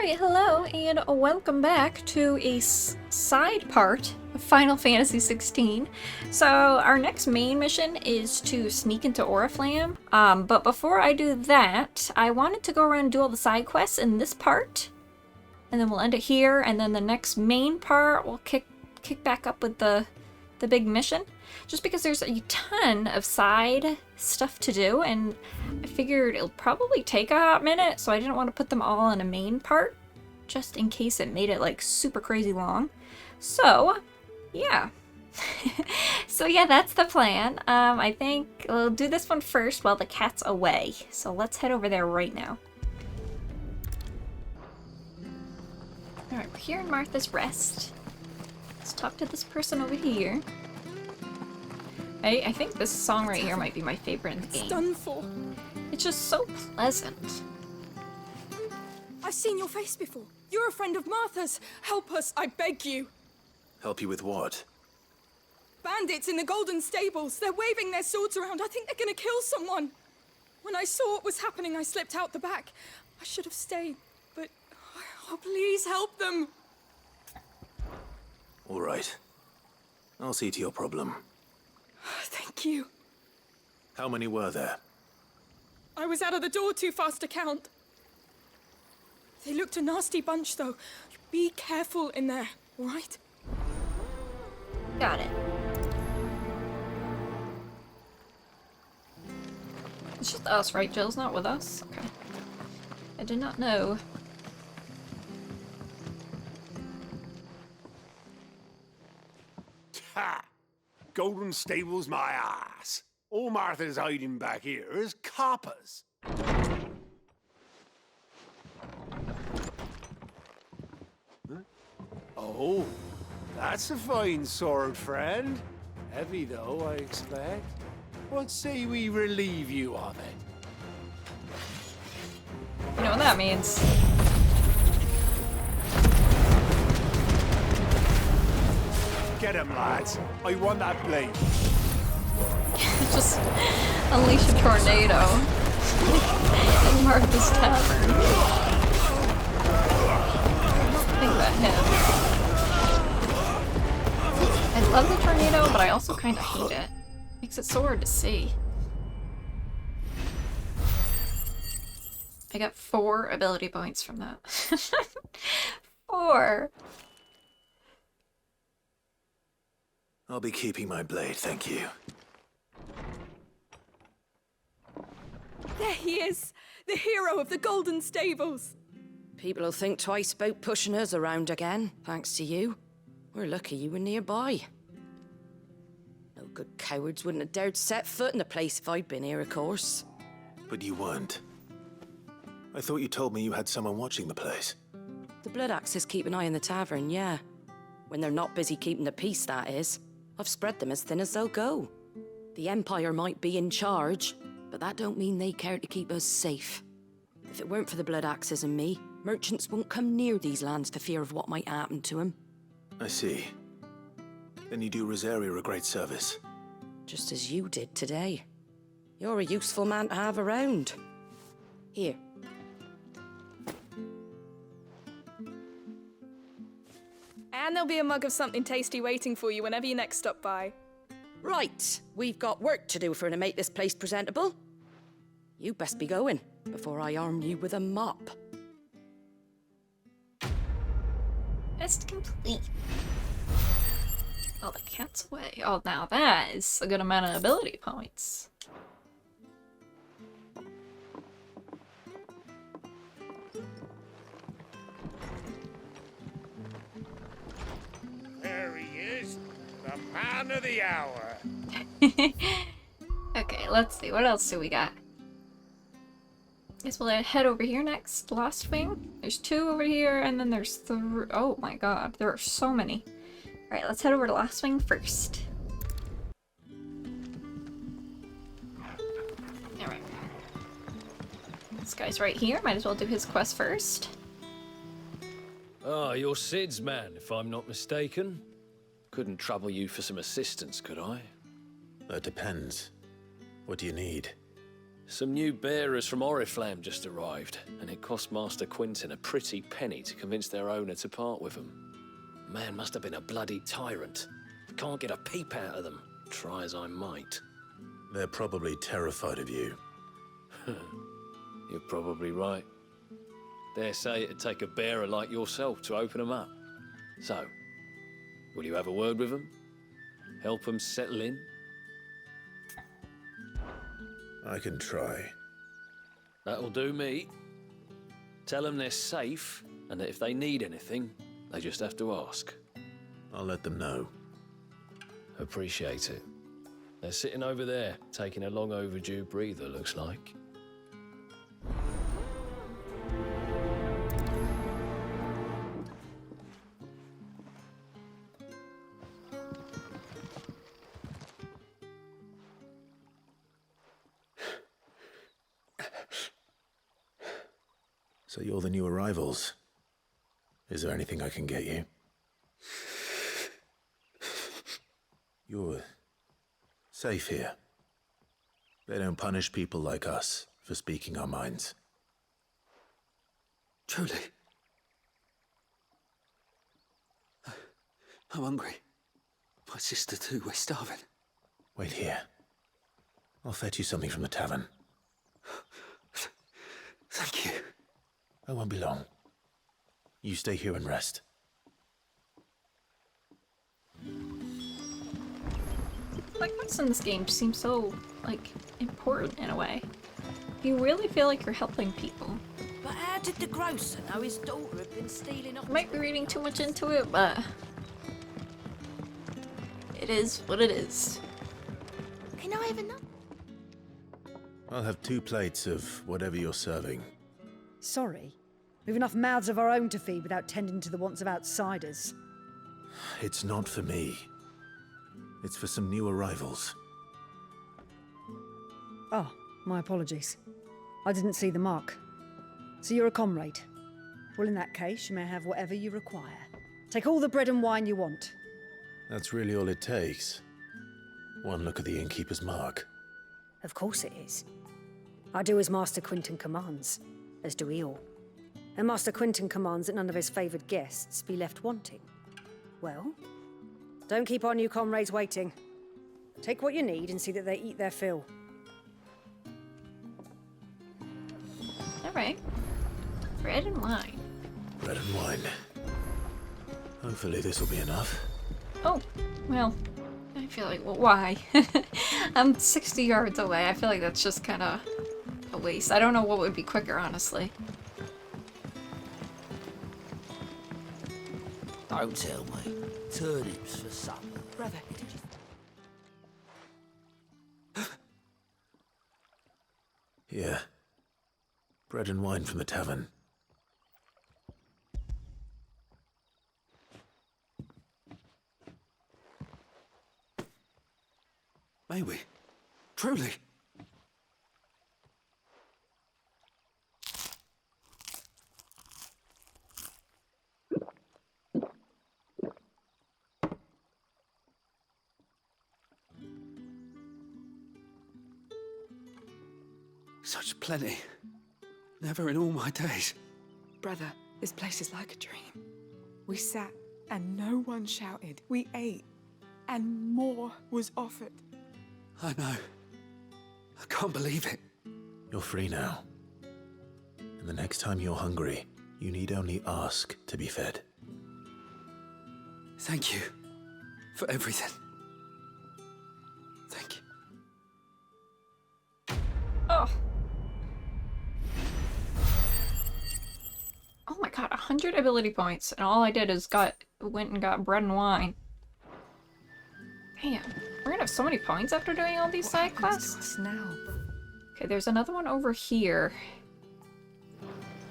Alright, hello, and welcome back to a side part of Final Fantasy XVI. So, our next main mission is to sneak into Oriflamme, but before I do that, I wanted to go around and do all the side quests in this part, and then we'll end it here, and then the next main part we'll kick back up with the big mission, just because there's a ton of side stuff to do, and I figured it'll probably take a hot minute, so I didn't want to put them all in a main part, just in case it made it like super crazy long. So, yeah. So yeah, that's the plan. I think we'll do this one first while the cat's away. So let's head over there right now. Alright, we're here in Martha's Rest. Let's talk to this person over here. I think this song right here might be my favorite in the game. It's done for. It's just so pleasant. I've seen your face before. You're a friend of Martha's. Help us, I beg you. Help you with what? Bandits in the Golden Stables. They're waving their swords around. I think they're gonna kill someone. When I saw what was happening, I slipped out the back. I should have stayed, but... Oh, please help them. All right. I'll see to your problem. Thank you. How many were there? I was out of the door too fast to count. They looked a nasty bunch, though. Be careful in there, all right? Got it. It's just us, right? Jill's not with us? Okay. I did not know. Ha! Golden Stables my ass. All Martha's hiding back here is coppers. Huh? Oh, that's a fine sword, friend. Heavy though, I expect. What say we relieve you of it? You know what that means. Get him, lads. I want that blade. Just unleash a tornado in Martha's Tavern. I think that hit. I love the tornado, but I also kind of hate it. Makes it so hard to see. I got 4 ability points from that. 4! I'll be keeping my blade, thank you. There he is, the hero of the Golden Stables. People'll think twice about pushing us around again, thanks to you. We're lucky you were nearby. No good cowards wouldn't have dared set foot in the place if I'd been here, of course. But you weren't. I thought you told me you had someone watching the place. The Blood Axes keep an eye on the tavern, yeah. When they're not busy keeping the peace, that is. I've spread them as thin as they'll go. The Empire might be in charge, but that don't mean they care to keep us safe. If it weren't for the Blood Axes and me, merchants won't come near these lands for fear of what might happen to them. I see. Then you do Rosaria a great service. Just as you did today. You're a useful man to have around. Here. And there'll be a mug of something tasty waiting for you whenever you next stop by. Right, we've got work to do for to make this place presentable. You best be going, before I arm you with a mop. Quest complete. Oh, the cat's away. Oh, now that is a good amount of ability points. There he is, the man of the hour. Okay, let's see. What else do we got? Guess we'll head over here next. Lost Wing. There's 2 over here, and then there's 3. Oh my god, there are so many. Alright, let's head over to Lost Wing first. Alright. This guy's right here. Might as well do his quest first. Ah, you're Sid's man, if I'm not mistaken. Couldn't trouble you for some assistance, could I? That depends. What do you need? Some new bearers from Oriflamme just arrived, and it cost Master Quinton a pretty penny to convince their owner to part with them. Man must have been a bloody tyrant. Can't get a peep out of them, try as I might. They're probably terrified of you. You're probably right. Dare say it'd take a bearer like yourself to open them up. So, will you have a word with them? Help them settle in? I can try. That'll do me. Tell them they're safe, and that if they need anything, they just have to ask. I'll let them know. Appreciate it. They're sitting over there, taking a long overdue breather, looks like. So you're the new arrivals. Is there anything I can get you? You're safe here. They don't punish people like us for speaking our minds. Truly. I'm hungry. My sister too, we're starving. Wait here. I'll fetch you something from the tavern. Thank you. I won't be long. You stay here and rest. Like, what's in this game seems so, like, important in a way. You really feel like you're helping people. But how did the grocer know his daughter had been stealing off? I might be reading too much into it, but it is what it is. Can I have enough? I'll have 2 plates of whatever you're serving. Sorry. We've enough mouths of our own to feed without tending to the wants of outsiders. It's not for me. It's for some new arrivals. Oh, my apologies. I didn't see the mark. So you're a comrade. Well, in that case, you may have whatever you require. Take all the bread and wine you want. That's really all it takes. One look at the innkeeper's mark. Of course it is. I do as Master Quinton commands, as do we all. And Master Quinton commands that none of his favoured guests be left wanting. Well, don't keep our new comrades waiting. Take what you need and see that they eat their fill. Alright. Bread and wine. Bread and wine. Hopefully this will be enough. Oh, well, I feel like, well, why? I'm 60 yards away. I feel like that's just kind of a waste. I don't know what would be quicker, honestly. Don't tell me. Turnips for supper. Brother, did you... Here. Bread and wine from the tavern. May we? Truly? Such plenty. Never in all my days. Brother, this place is like a dream. We sat and no one shouted. We ate and more was offered. I know. I can't believe it. You're free now. And the next time you're hungry, you need only ask to be fed. Thank you for everything. Thank you. Oh. Oh my god, 100 ability points, and all I did is went and got bread and wine. Man, we're gonna have so many points after doing all these side quests. Now, Okay, there's another one over here.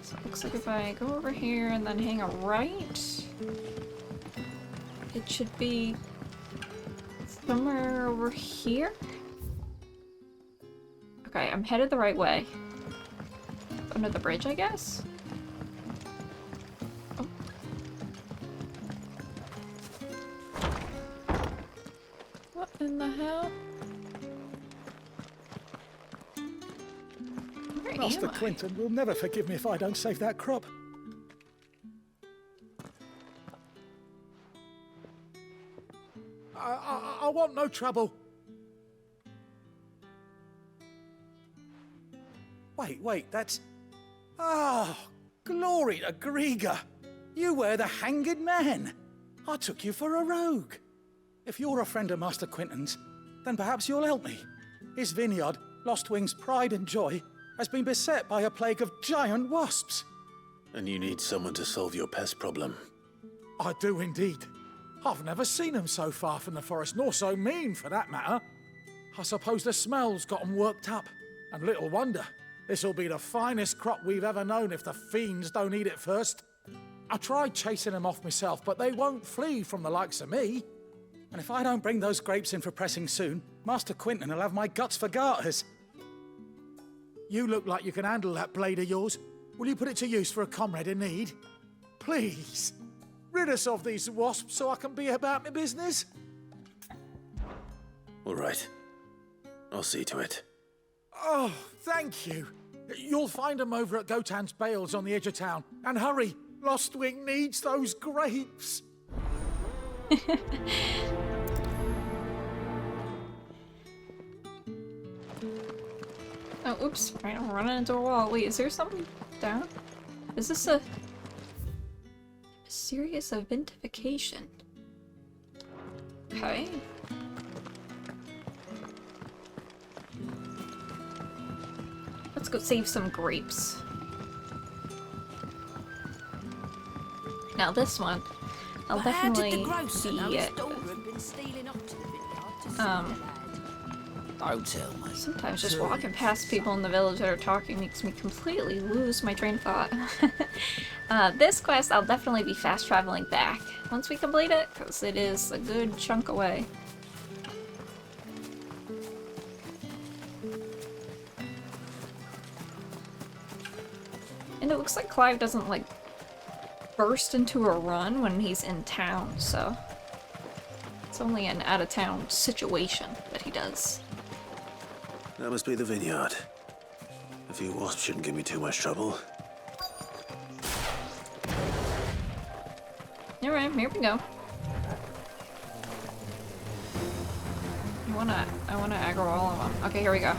So it looks like if I go over here and then hang a right, it should be somewhere over here. Okay, I'm headed the right way. Under the bridge, I guess? Oh. What in the hell? Master am I? Quinton will never forgive me if I don't save that crop. I want no trouble. Wait, that's... Oh, glory to Griga. You were the hanged man. I took you for a rogue. If you're a friend of Master Quinton's, then perhaps you'll help me. His vineyard, Lostwing's pride and joy, has been beset by a plague of giant wasps. And you need someone to solve your pest problem. I do indeed. I've never seen them so far from the forest, nor so mean, for that matter. I suppose the smell's got 'em worked up. And little wonder. This'll be the finest crop we've ever known if the fiends don't eat it first. I tried chasing them off myself, but they won't flee from the likes of me. And if I don't bring those grapes in for pressing soon, Master Quinton will have my guts for garters. You look like you can handle that blade of yours. Will you put it to use for a comrade in need? Please, rid us of these wasps so I can be about my business. All right. I'll see to it. Oh, thank you. You'll find them over at Gotan's Bales on the edge of town. And hurry, Lostwing needs those grapes. Oh, oops. Right, I'm running into a wall. Wait, is there something down? Is this a serious identification? Okay. Let's go save some grapes. Now this one, I'll definitely be Don't tell me. sometimes just walking past people in the village that are talking makes me completely lose my train of thought. This quest I'll definitely be fast traveling back once we complete it, because it is a good chunk away. And it looks like Clive doesn't, like, burst into a run when he's in town, so it's only an out-of-town situation that he does. That must be the vineyard. A few wasps shouldn't give me too much trouble. Alright, here we go. I wanna aggro all of them. Okay, here we go.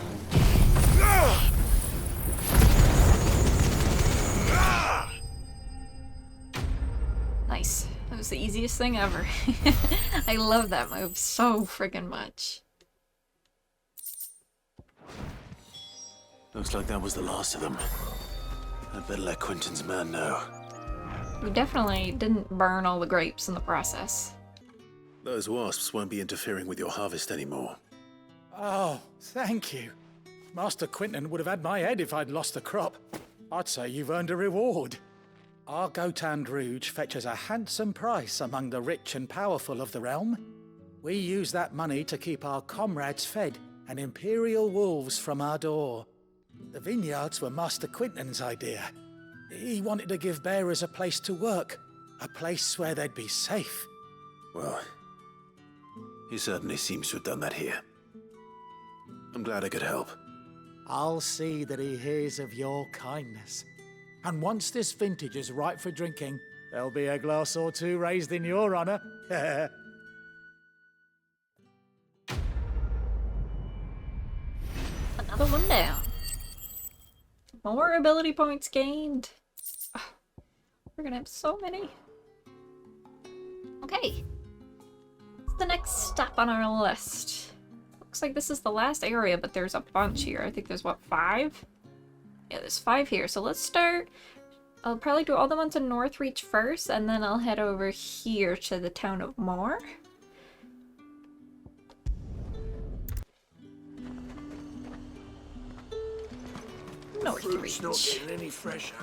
Nice. That was the easiest thing ever. I love that move so friggin' much. Looks like that was the last of them. I'd better let Quinton's man know. We definitely didn't burn all the grapes in the process. Those wasps won't be interfering with your harvest anymore. Oh, thank you. Master Quinton would have had my head if I'd lost the crop. I'd say you've earned a reward. Our Gotan Rouge fetches a handsome price among the rich and powerful of the realm. We use that money to keep our comrades fed and imperial wolves from our door. The vineyards were Master Quinton's idea. He wanted to give bearers a place to work, a place where they'd be safe. Well, he certainly seems to have done that here. I'm glad I could help. I'll see that he hears of your kindness. And once this vintage is ripe for drinking, there'll be a glass or two raised in your honor. Another one down. More ability points gained. Ugh, we're gonna have so many. Okay. What's the next stop on our list? Looks like this is the last area, but there's a bunch here. I think there's, what, 5? Yeah, there's 5 here. So let's start. I'll probably do all the ones in Northreach first, and then I'll head over here to the town of Moor. Fruit's not Northreach. getting any fresher.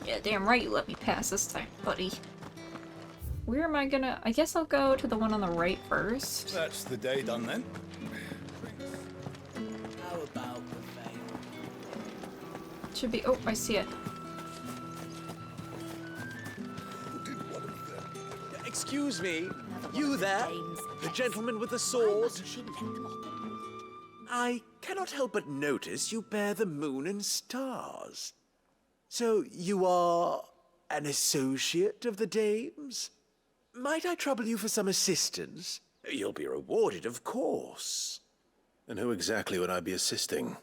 Yeah, damn right you let me pass this time, buddy. Where am I gonna... I guess I'll go to the one on the right first. That's the day done then. How about the veil? Should be... Oh, I see it. Excuse me. You there? The gentleman with the sword? I cannot help but notice you bear the moon and stars. So you are an associate of the dames? Might I trouble you for some assistance? You'll be rewarded, of course. And who exactly would I be assisting?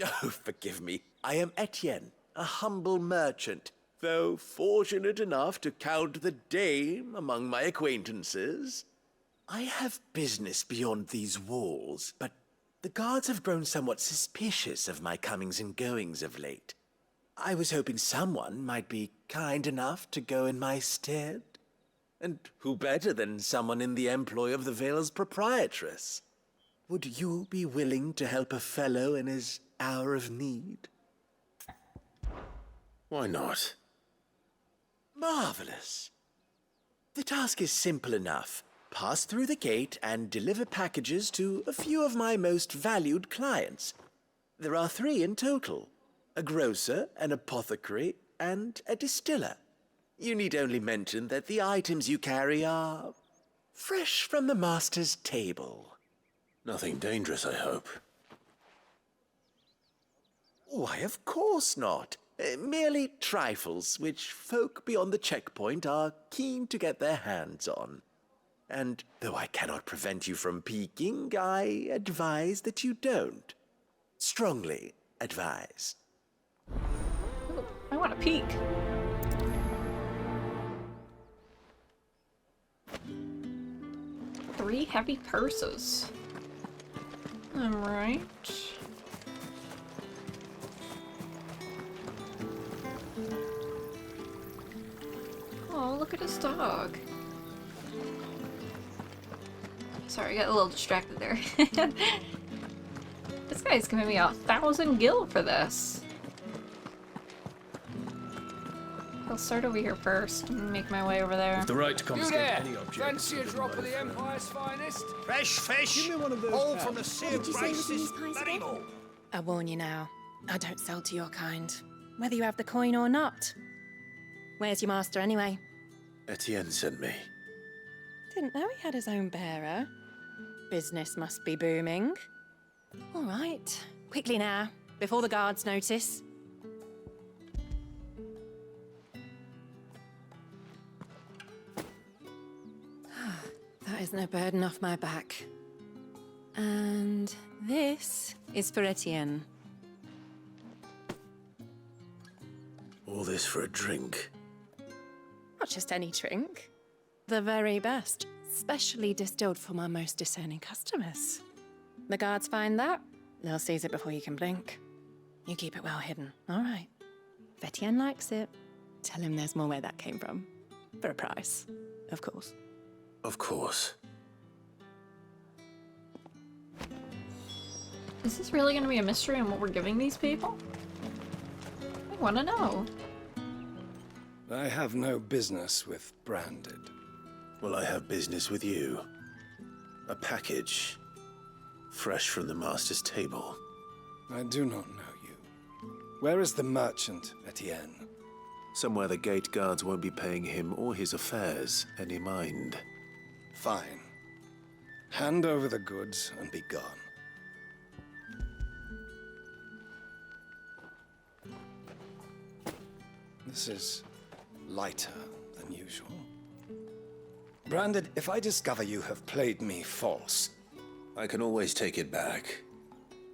Oh, forgive me. I am Etienne, a humble merchant, though fortunate enough to count the dame among my acquaintances. I have business beyond these walls, but the guards have grown somewhat suspicious of my comings and goings of late. I was hoping someone might be kind enough to go in my stead. And who better than someone in the employ of the Vale's proprietress? Would you be willing to help a fellow in his hour of need? Why not? Marvelous. The task is simple enough. Pass through the gate and deliver packages to a few of my most valued clients. There are 3 in total: a grocer, an apothecary, and a distiller. You need only mention that the items you carry are fresh from the master's table. Nothing dangerous, I hope. Why, of course not. Merely trifles which folk beyond the checkpoint are keen to get their hands on. And though I cannot prevent you from peeking, I advise that you don't. Strongly advise. Ooh, I want to peek. Three heavy purses. Alright. Oh, look at his dog. Sorry, I got a little distracted there. This guy's giving me 1,000 gil for this. I'll start over here first and make my way over there. The right to You confiscate there? any object. Fancy a drop of the Empire's finest? Fresh fish! Give me one of those All pals. from the same prices. Very low. I warn you now, I don't sell to your kind, whether you have the coin or not. Where's your master anyway? Etienne sent me. Didn't know he had his own bearer. Business must be booming. All right, quickly now, before the guards notice. That is no burden off my back. And this is for Etienne. All this for a drink. Not just any drink. The very best, specially distilled for my most discerning customers. The guards find that, they'll seize it before you can blink. You keep it well hidden, all right. If Etienne likes it, tell him there's more where that came from. For a price, of course. Of course. Is this really going to be a mystery on what we're giving these people? I want to know. I have no business with branded. Well, I have business with you. A package. Fresh from the master's table. I do not know you. Where is the merchant, Etienne? Somewhere the gate guards won't be paying him or his affairs any mind. Fine. Hand over the goods and be gone. This is lighter than usual. Branded, if I discover you have played me false, I can always take it back.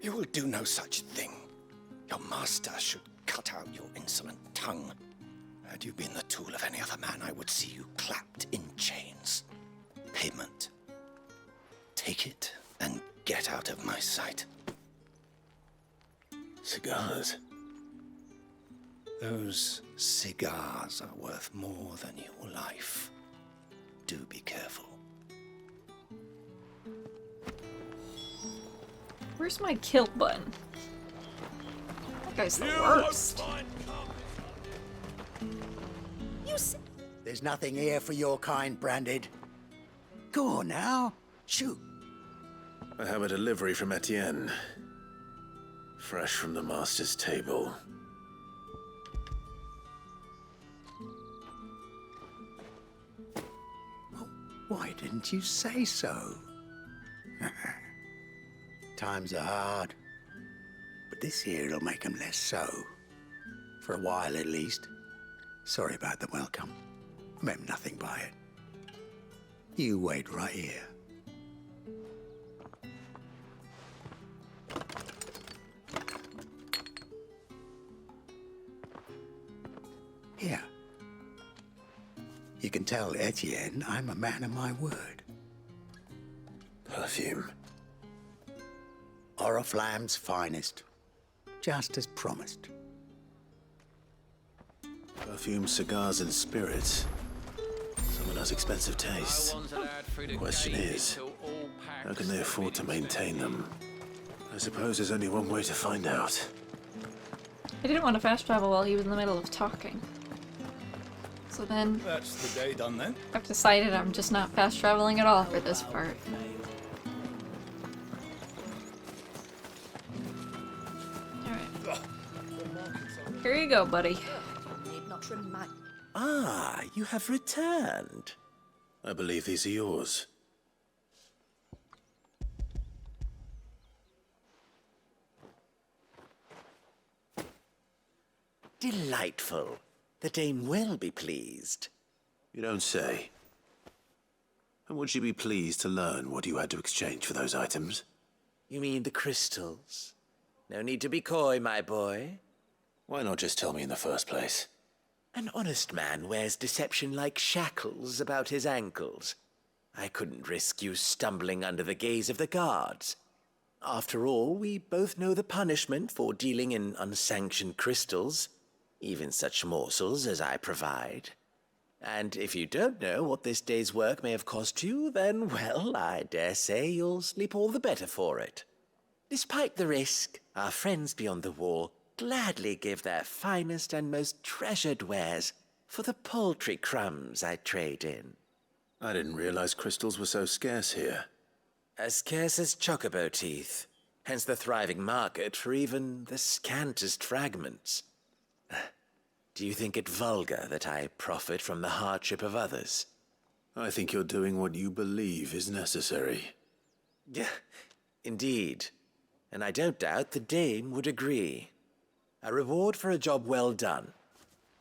You will do no such thing. Your master should cut out your insolent tongue. Had you been the tool of any other man, I would see you clapped in chains. Payment. Take it and get out of my sight. Cigars. Those cigars are worth more than your life. Do be careful. Where's my kill button? That guy's the worst. There's nothing here for your kind, Branded. Go on now. Shoot. I have a delivery from Etienne. Fresh from the master's table. Why didn't you say so? Times are hard, but this here'll make 'em less so. For a while, at least. Sorry about the welcome. Meant nothing by it. You wait right here. Here. You can tell Etienne I'm a man of my word. Perfume. Oriflamme's finest. Just as promised. Perfume, cigars, and spirits. Someone has expensive tastes. The question is, how can they afford to maintain them? I suppose there's only one way to find out. I didn't want to fast travel while he was in the middle of talking. So then... That's the day done then. I've decided I'm just not fast traveling at all for this part. Alright. Here you go, buddy. Ah, you have returned. I believe these are yours. Delightful. The Dame will be pleased. You don't say. And would she be pleased to learn what you had to exchange for those items? You mean the crystals? No need to be coy, my boy. Why not just tell me in the first place? An honest man wears deception like shackles about his ankles. I couldn't risk you stumbling under the gaze of the guards. After all, we both know the punishment for dealing in unsanctioned crystals, even such morsels as I provide. And if you don't know what this day's work may have cost you, then, well, I dare say you'll sleep all the better for it. Despite the risk, our friends beyond the wall gladly give their finest and most treasured wares for the paltry crumbs I trade in. I didn't realize crystals were so scarce here. As scarce as chocobo teeth, hence the thriving market for even the scantest fragments. Do you think it vulgar that I profit from the hardship of others? I think you're doing what you believe is necessary. Yeah, indeed. And I don't doubt the Dame would agree. A reward for a job well done.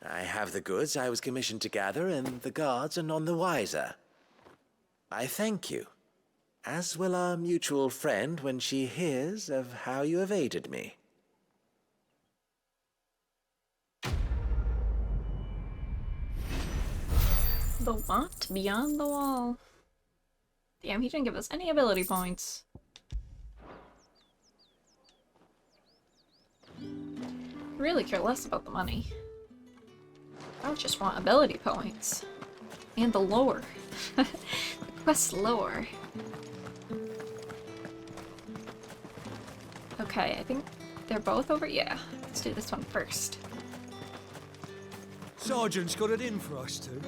I have the goods I was commissioned to gather, and the guards are none the wiser. I thank you, as will our mutual friend when she hears of how you have aided me. The what? Beyond the wall. Damn, he didn't give us any ability points. Really care less about the money. I just want ability points. And the lore. The quest lore. Okay, I think they're both over. Yeah, let's do this one first. Sergeant's got it in for us two.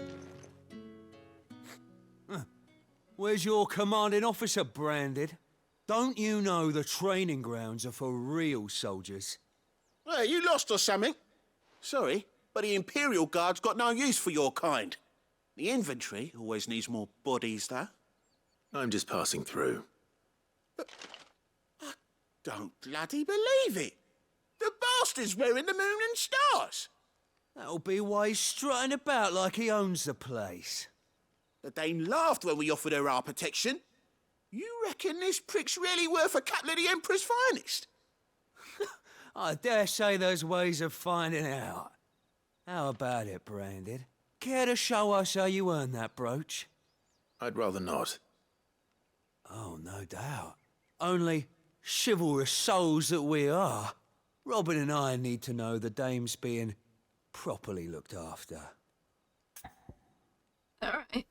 Where's your commanding officer, Branded? Don't you know the training grounds are for real soldiers? Hey, you lost or something? Sorry, but the Imperial Guard's got no use for your kind. The infantry always needs more bodies, though. I'm just passing through. I don't bloody believe it. The bastard's wearing the moon and stars. That'll be why he's strutting about like he owns the place. The Dane laughed when we offered her our protection. You reckon this prick's really worth a couple of the Emperor's finest? I dare say there's ways of finding out. How about it, Branded? Care to show us how you earned that brooch? I'd rather not. Oh, no doubt. Only chivalrous souls that we are, Robin and I need to know the dame's being properly looked after. Alright.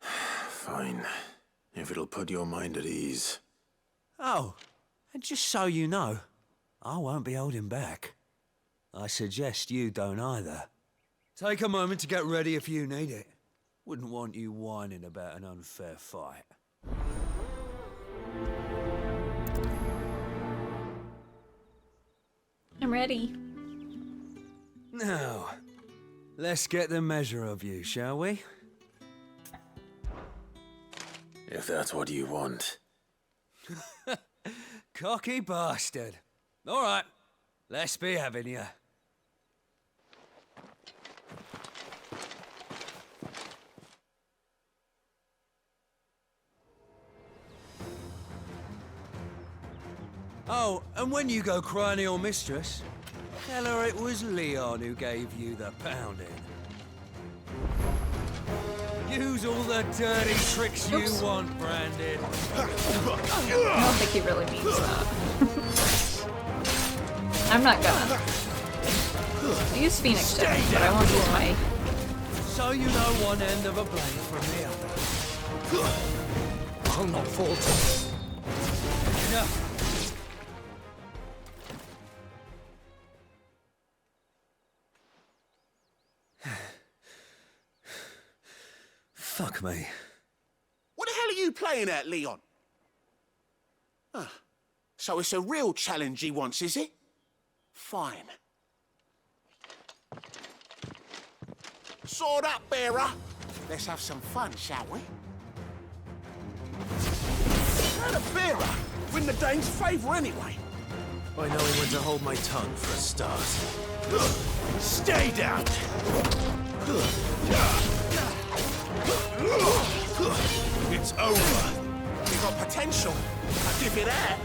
Fine. If it'll put your mind at ease. Oh, and just so you know, I won't be holding back. I suggest you don't either. Take a moment to get ready if you need it. Wouldn't want you whining about an unfair fight. I'm ready. Now, Let's get the measure of you, shall we? If that's what you want. Cocky bastard. All right, let's be having you. Oh, and when you go crying to your mistress, tell her it was Leon who gave you the pounding. Use all the dirty tricks you want, Brandon. I don't think he really means that. I'm not gonna. I use Phoenix Gems, but I won't use my... So you know one end of a blade from the other. I'll not falter. Enough. Fuck me. What the hell are you playing at, Leon? Ah, so it's a real challenge he wants, is it? Fine. Sword up, bearer. Let's have some fun, shall we? How the bearer win the Dane's favour anyway? By knowing when to hold my tongue for a start. Stay down. It's over. You got potential. I'll give you that.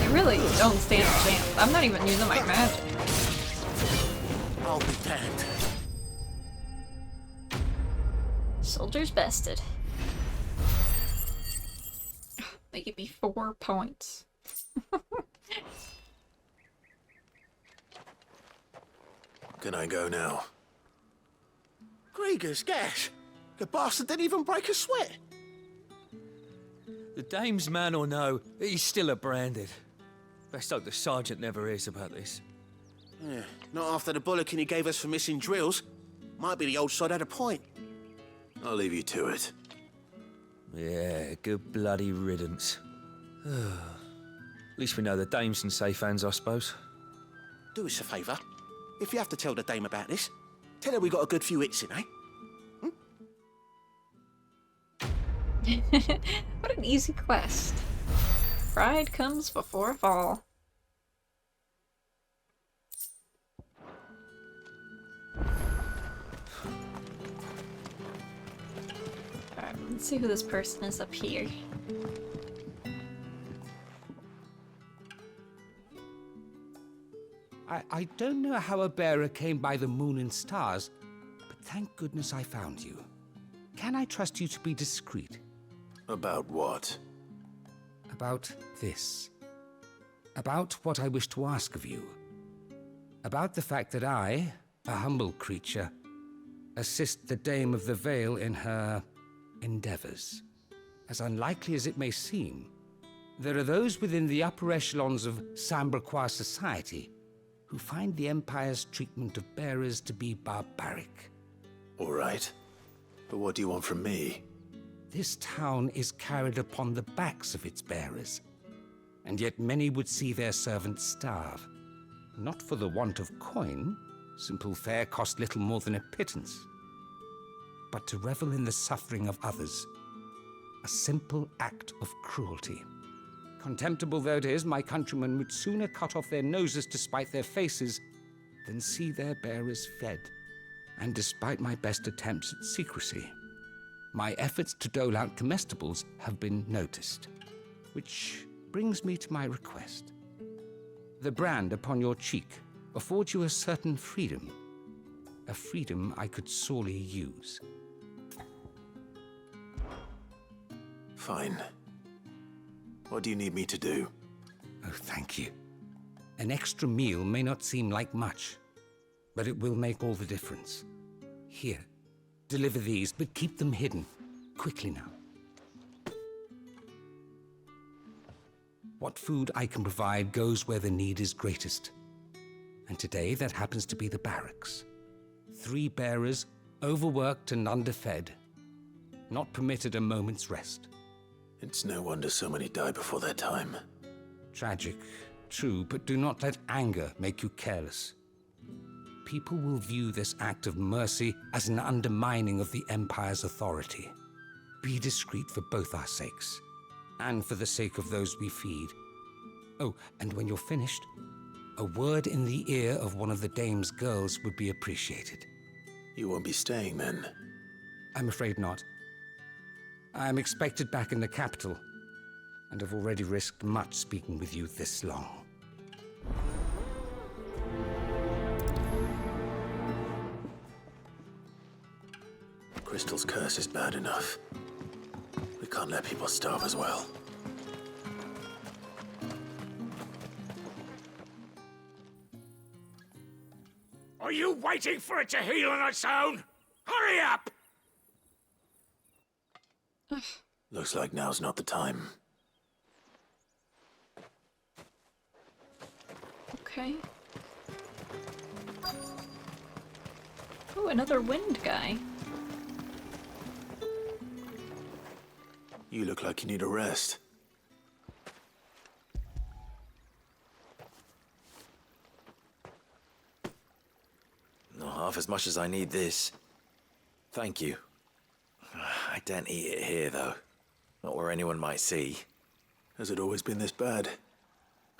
You really don't stand a chance. I'm not even using my magic. I'll be damned. Soldiers bested. They give me 4 points. Can I go now? Grieger's gas. The bastard didn't even break a sweat. The dame's man or no, he's still a branded. Best hope the sergeant never hears about this. Yeah, not after the bullocking he gave us for missing drills. Might be the old sod had a point. I'll leave you to it. Yeah, good bloody riddance. At least we know the dame's in safe hands, I suppose. Do us a favour. If you have to tell the dame about this, tell her we got a good few hits in, eh? What an easy quest. Pride comes before a fall. Alright, let's see who this person is up here. I don't know how a bearer came by the moon and stars, but thank goodness I found you. Can I trust you to be discreet? About what? About this. About what I wish to ask of you. About the fact that I, a humble creature, assist the Dame of the Vale in her endeavors. As unlikely as it may seem, there are those within the upper echelons of Samberquois society who find the Empire's treatment of bearers to be barbaric. All right. But what do you want from me? This town is carried upon the backs of its bearers, and yet many would see their servants starve. Not for the want of coin, simple fare cost little more than a pittance, but to revel in the suffering of others, a simple act of cruelty. Contemptible though it is, my countrymen would sooner cut off their noses to spite their faces than see their bearers fed. And despite my best attempts at secrecy, my efforts to dole out comestibles have been noticed. Which brings me to my request. The brand upon your cheek affords you a certain freedom. A freedom I could sorely use. Fine. What do you need me to do? Oh, thank you. An extra meal may not seem like much, but it will make all the difference. Here, deliver these, but keep them hidden. Quickly now. What food I can provide goes where the need is greatest. And today, that happens to be the barracks. 3 bearers, overworked and underfed, not permitted a moment's rest. It's no wonder so many die before their time. Tragic, True, but do not let anger make you careless. People will view this act of mercy as an undermining of the Empire's authority. Be discreet for both our sakes, and for the sake of those we feed. Oh, and when you're finished, a word in the ear of one of the dame's girls would be appreciated. You won't be staying then? I'm afraid not. I'm expected back in the capital, and have already risked much speaking with you this long. Crystal's curse is bad enough. We can't let people starve as well. Are you waiting for it to heal on its own? Hurry up! Looks like now's not the time. Okay. Oh, another wind guy. You look like you need a rest. Not half as much as I need this. Thank you. I daren't eat it here, though. Not where anyone might see. Has it always been this bad?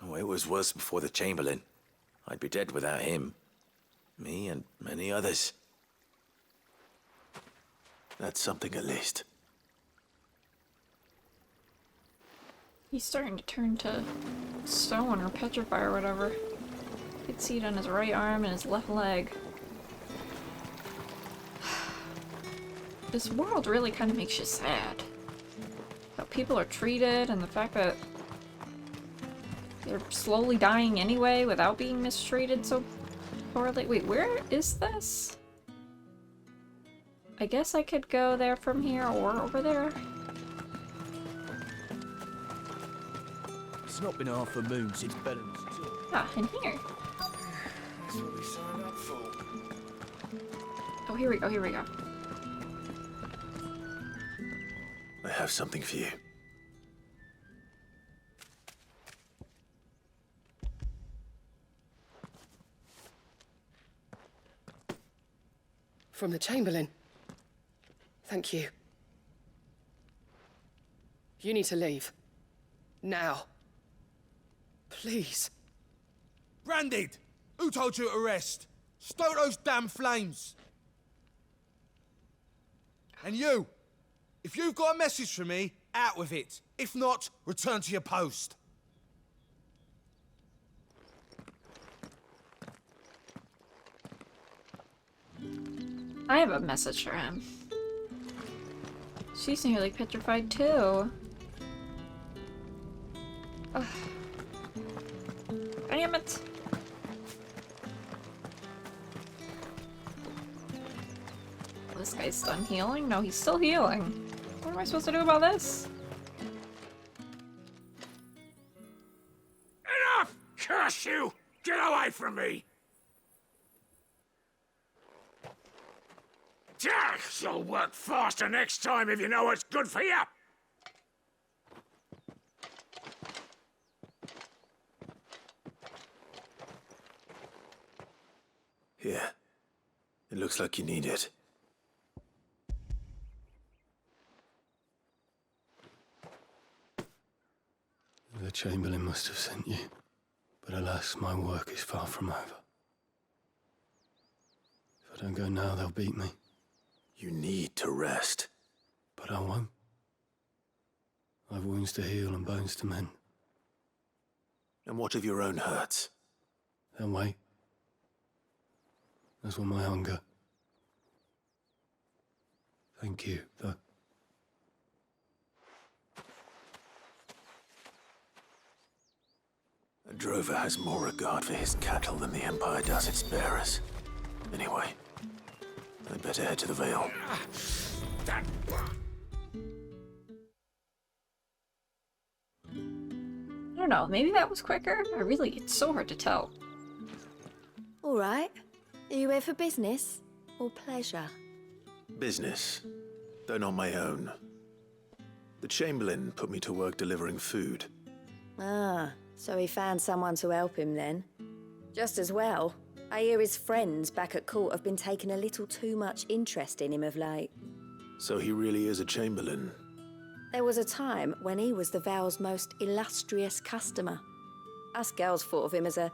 Oh, it was worse before the Chamberlain. I'd be dead without him. Me and many others. That's something at least. He's starting to turn to stone or petrify or whatever. You can see it on his right arm and his left leg. This world really kind of makes you sad. How people are treated and the fact that they're slowly dying anyway without being mistreated so poorly. Wait, where is this? I guess I could go there from here or over there. It's not been half a moon since Bellum's tour. Ah, in here. That's what we signed up for. Oh, here we go, here we go. I have something for you. From the Chamberlain. Thank you. You need to leave. Now. Please. Branded! Who told you to rest? Stoke those damn flames! And you! If you've got a message for me, out with it. If not, return to your post. I have a message for him. She's nearly petrified too. Ugh. Damn it! This guy's done healing? No, he's still healing. What am I supposed to do about this? Enough! Curse you! Get away from me! You'll work faster next time if you know what's good for you! Here. It looks like you need it. The Chamberlain must have sent you, but alas, my work is far from over. If I don't go now, they'll beat me. You need to rest. But I won't. I've wounds to heal and bones to mend. And what of your own hurts? They'll wait. As will my hunger. Thank you, though. A drover has more regard for his cattle than the Empire does its bearers. Anyway, I'd better head to the Vale. I don't know, maybe that was quicker? It's so hard to tell. All right. Are you here for business or pleasure? Business, though not my own. The Chamberlain put me to work delivering food. Ah, So he found someone to help him then. Just as well. I hear his friends back at court have been taking a little too much interest in him of late. So he really is a Chamberlain. There was a time when he was the Vale's most illustrious customer. Us girls thought of him as a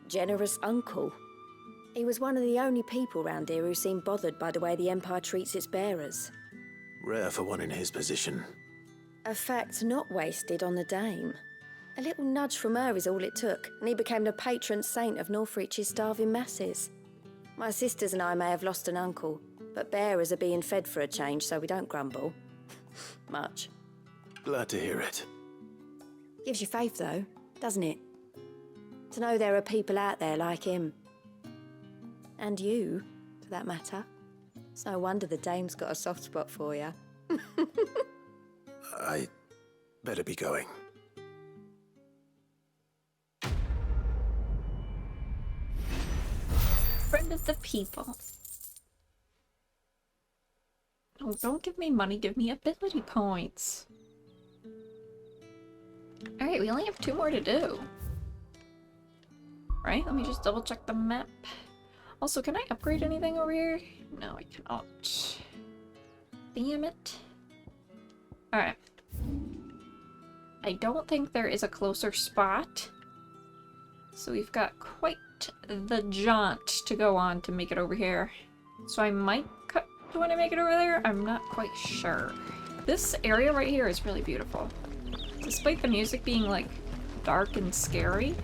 generous uncle. He was one of the only people round here who seemed bothered by the way the Empire treats its bearers. Rare for one in his position. A fact not wasted on the dame. A little nudge from her is all it took, and he became the patron saint of Northreach's starving masses. My sisters and I may have lost an uncle, but bearers are being fed for a change, so we don't grumble. Much. Glad to hear it. Gives you faith, though, doesn't it? To know there are people out there like him. And you, for that matter. It's no wonder the dame's got a soft spot for you. I better be going. Friend of the people. Oh, don't give me money, give me ability points. Alright, we only have 2 more to do. Right, let me just double check the map. Also, can I upgrade anything over here? No, I cannot. Damn it. Alright. I don't think there is a closer spot. So we've got quite the jaunt to go on to make it over here. So I might cut when I make it over there. I'm not quite sure. This area right here is really beautiful. Despite the music being like dark and scary.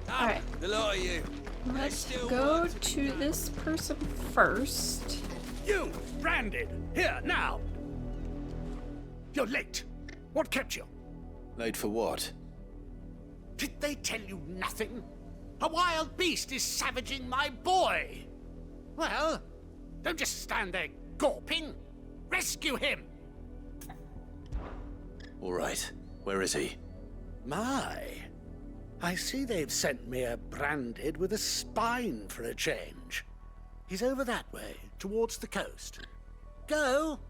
Alright. Let's go to this person first. You, branded! Here, now! You're late. What kept you? Late for what? Did they tell you nothing? A wild beast is savaging my boy! Well, don't just stand there gawping. Rescue him! All right. Where is he? My. I see they've sent me a branded with a spine for a change. He's over that way, towards the coast. Go,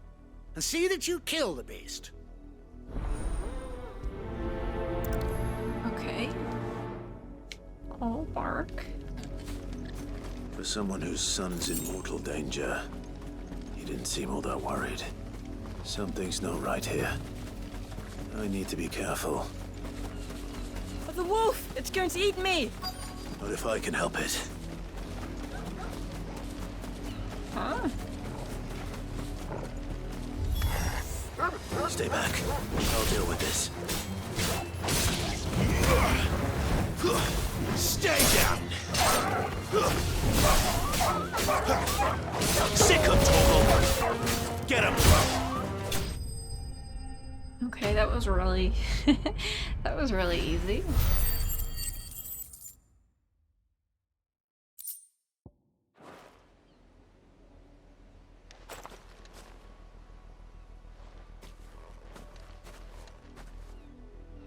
and see that you kill the beast. Okay. Oh, bark. For someone whose son's in mortal danger, he didn't seem all that worried. Something's not right here. I need to be careful. The wolf! It's going to eat me! Not if I can help it. Huh? Stay back. I'll deal with this. Stay down! Sick of trouble! Get him! Okay, that was really... that was really easy.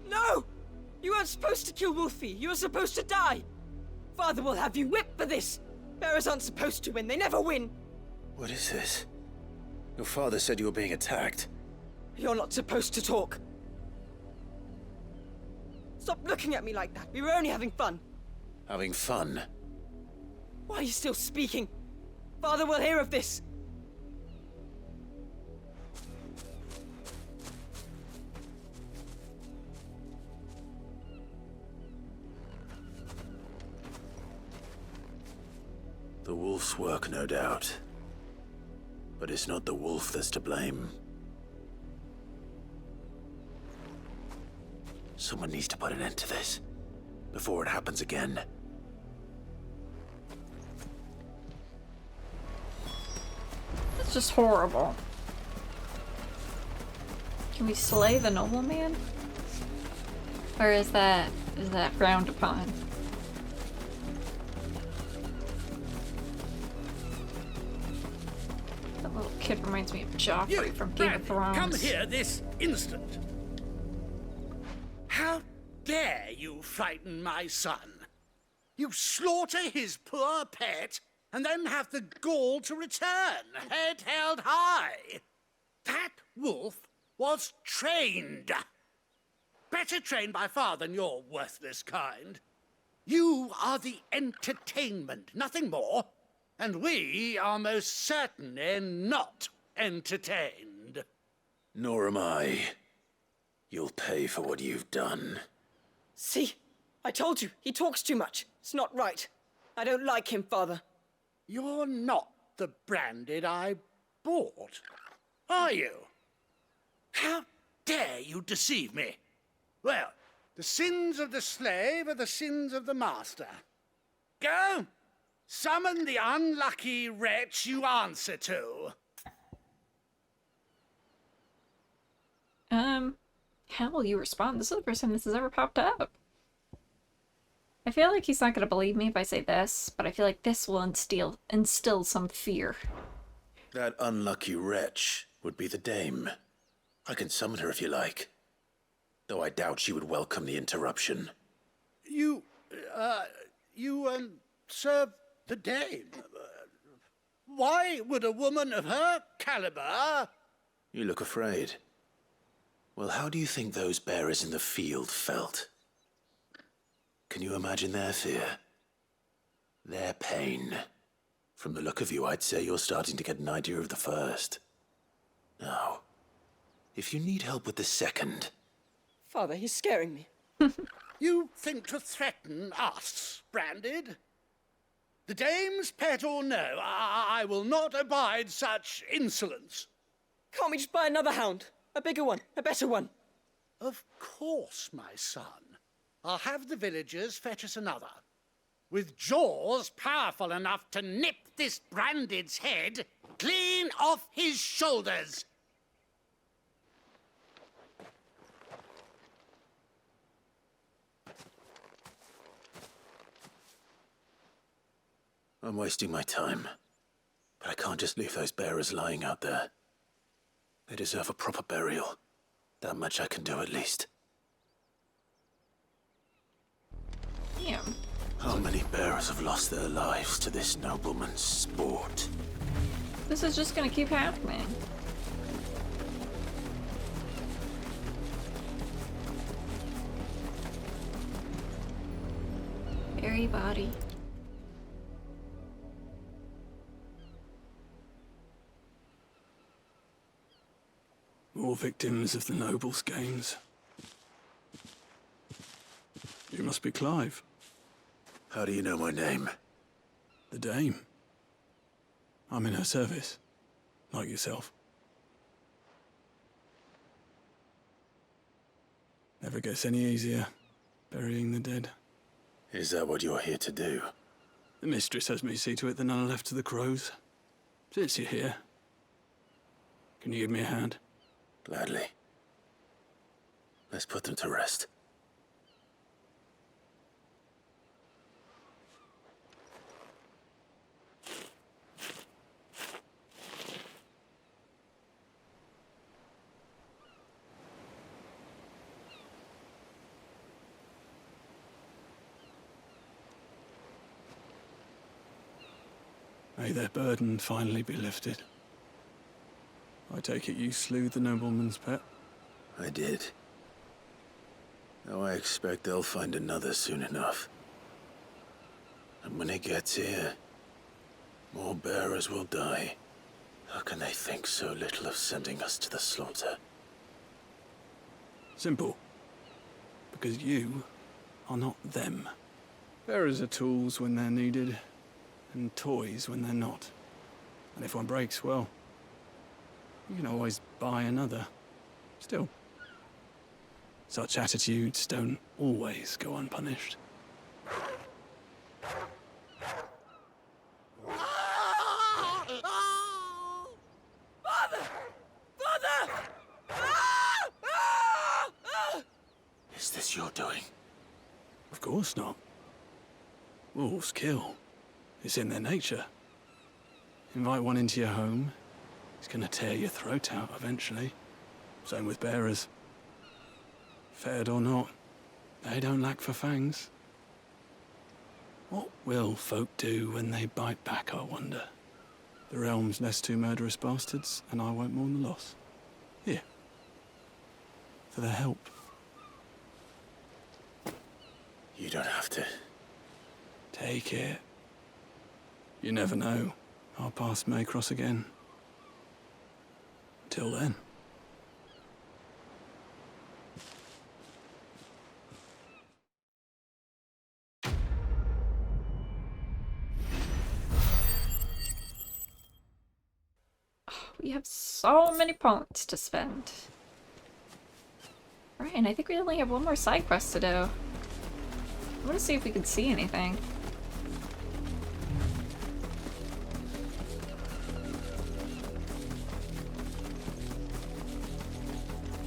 No! You weren't supposed to kill Wolfie. You were supposed to die. Father will have you whipped for this. Bearers aren't supposed to win. They never win. What is this? Your father said you were being attacked. You're not supposed to talk. Stop looking at me like that. We were only having fun. Having fun? Why are you still speaking? Father will hear of this. The wolf's work, no doubt. But it's not the wolf that's to blame. Someone needs to put an end to this, before it happens again. That's just horrible. Can we slay the nobleman? Or is that frowned upon? That little kid reminds me of Joffrey from Game of Thrones. Come here this instant. How dare you frighten my son? You slaughter his poor pet, and then have the gall to return, head held high. That wolf was trained. better trained by far than your worthless kind. You are the entertainment, nothing more. And we are most certainly not entertained. Nor am I. You'll pay for what you've done. See? I told you, he talks too much. It's not right. I don't like him, Father. You're not the Branded I bought, are you? How dare you deceive me? Well, the sins of the slave are the sins of the master. Go! Summon the unlucky wretch you answer to. How will you respond? This is the first time this has ever popped up. I feel like he's not gonna believe me if I say this, but I feel like this will instill some fear. That unlucky wretch would be the dame. I can summon her if you like. Though I doubt she would welcome the interruption. You serve the dame. Why would a woman of her caliber... You look afraid. Well, how do you think those bearers in the field felt? Can you imagine their fear? Their pain? From the look of you, I'd say you're starting to get an idea of the first. Now, if you need help with the second... Father, he's scaring me. You think to threaten us, Branded? The dame's pet or no, I will not abide such insolence. Can't we just buy another hound? A bigger one, a better one. Of course, my son. I'll have the villagers fetch us another. With jaws powerful enough to nip this Branded's head clean off his shoulders. I'm wasting my time. But I can't just leave those bearers lying out there. They deserve a proper burial. That much I can do at least. Damn. How many bearers have lost their lives to this nobleman's sport? This is just gonna keep happening. Bury body. More victims of the nobles' games. You must be Clive. How do you know my name? The Dame. I'm in her service, like yourself. Never gets any easier, burying the dead. Is that what you're here to do? The mistress has me see to it that none are left to the crows. Since you're here, can you give me a hand? Gladly. Let's put them to rest. May their burden finally be lifted. I take it you slew the nobleman's pet? I did. Now I expect they'll find another soon enough. And when it gets here, more bearers will die. How can they think so little of sending us to the slaughter? Simple. Because you are not them. Bearers are tools when they're needed, and toys when they're not. And if one breaks, well, you can always buy another. Still, such attitudes don't always go unpunished. Father! Father! Is this your doing? Of course not. Wolves kill. It's in their nature. Invite one into your home, he's gonna tear your throat out eventually. Same with bearers. Fed or not, they don't lack for fangs. What will folk do when they bite back, I wonder? The realm's less two murderous bastards, and I won't mourn the loss. Here. For their help. You don't have to. Take it. You never know. Our paths may cross again. Till then. We have so many points to spend. Right, and I think we only have one more side quest to do. I want to see if we can see anything.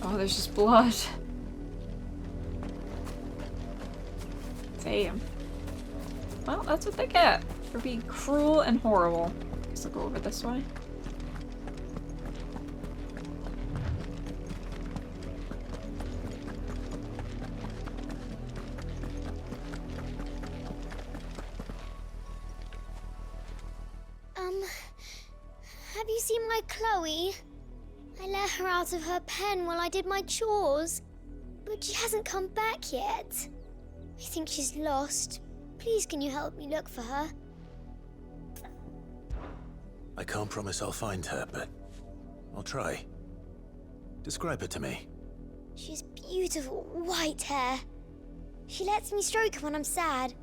Oh, there's just blood. Damn. Well, that's what they get for being cruel and horrible. Guess I'll go over this way. Have you seen my Chloe? I let her out of her pen while I did my chores, but she hasn't come back yet. I think she's lost. Please, can you help me look for her? I can't promise I'll find her, but I'll try. Describe her to me. She's beautiful white hair. She lets me stroke her when I'm sad.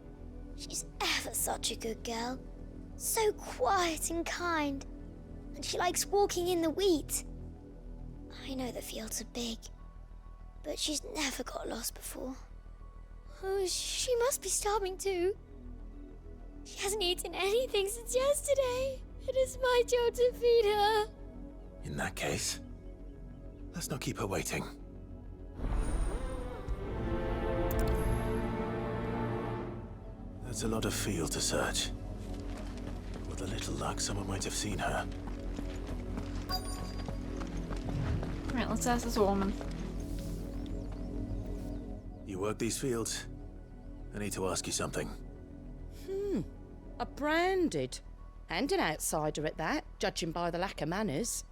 She's ever such a good girl. So quiet and kind. And she likes walking in the wheat. I know the fields are big, but she's never got lost before. Oh, she must be starving too. She hasn't eaten anything since yesterday. It is my job to feed her. In that case, let's not keep her waiting. That's a lot of field to search. With a little luck, someone might have seen her. Alright, let's ask this woman. You work these fields? I need to ask you something. A branded. And an outsider at that, judging by the lack of manners.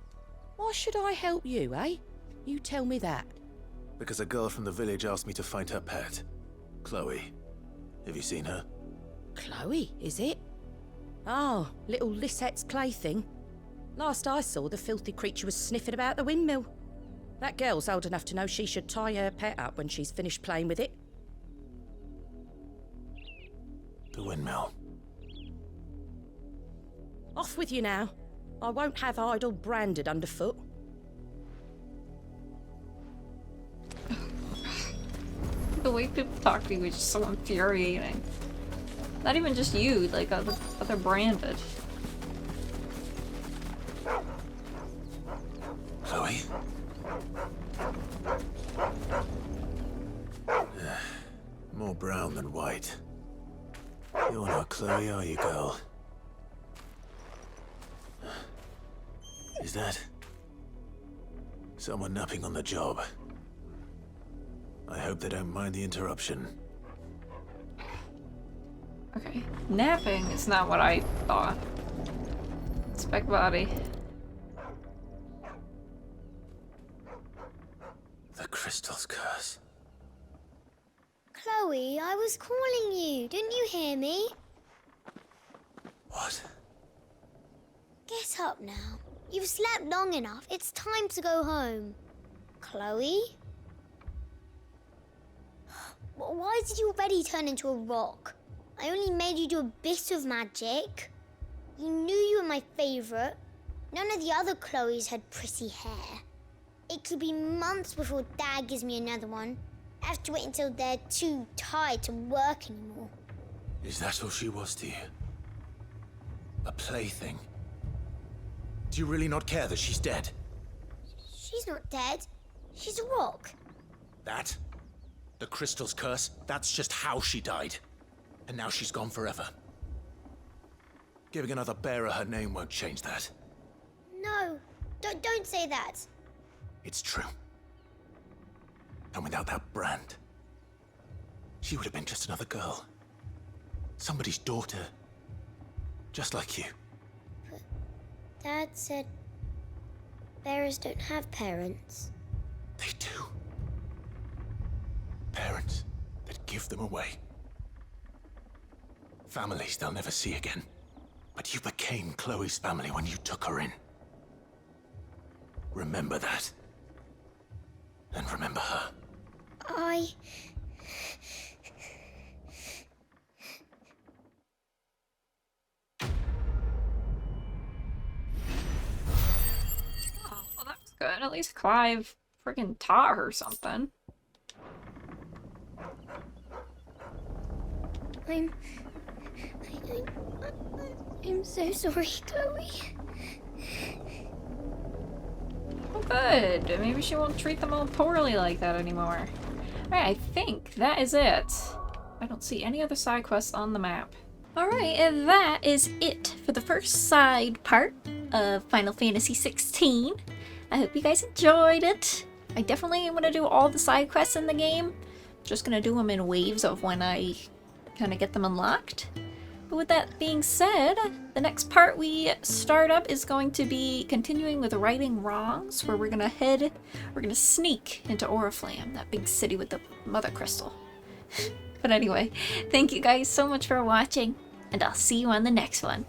Why should I help you, eh? You tell me that. Because a girl from the village asked me to find her pet. Chloe. Have you seen her? Chloe, is it? Oh, little Lisette's plaything. Last I saw, the filthy creature was sniffing about the windmill. That girl's old enough to know she should tie her pet up when she's finished playing with it. The windmill. Off with you now. I won't have idle branded underfoot. The way people talk to you is just so infuriating. Not even just you, like other branded. Chloe? More brown than white. You're not Chloe, are you, girl? Is that someone napping on the job? I hope they don't mind the interruption. Okay, napping is not what I thought. Spec body. The crystal's curse. Chloe, I was calling you. Didn't you hear me? What? Get up now. You've slept long enough. It's time to go home. Chloe? Why did you already turn into a rock? I only made you do a bit of magic. You knew you were my favourite. None of the other Chloes had pretty hair. It could be months before Dad gives me another one. I have to wait until they're too tired to work anymore. Is that all she was to you? A plaything? Do you really not care that she's dead? She's not dead. She's a rock. That? The crystal's curse? That's just how she died. And now she's gone forever. Giving another bearer her name won't change that. No, don't say that. It's true. And without that brand, she would have been just another girl. Somebody's daughter. Just like you. But Dad said bearers don't have parents. They do. Parents that give them away. Families they'll never see again. But you became Chloe's family when you took her in. Remember that. And remember her. Oh, well, that's good. At least Clive friggin' taught her something. I'm so sorry, Chloe. Oh, good. Maybe she won't treat them all poorly like that anymore. Alright, I think that is it. I don't see any other side quests on the map. Alright, and that is it for the first side part of Final Fantasy XVI. I hope you guys enjoyed it. I definitely want to do all the side quests in the game. Just gonna do them in waves of when I kind of get them unlocked. But with that being said, the next part we start up is going to be continuing with Righting Wrongs, where we're gonna sneak into Oriflamme, that big city with the Mother Crystal. But anyway, thank you guys so much for watching, and I'll see you on the next one.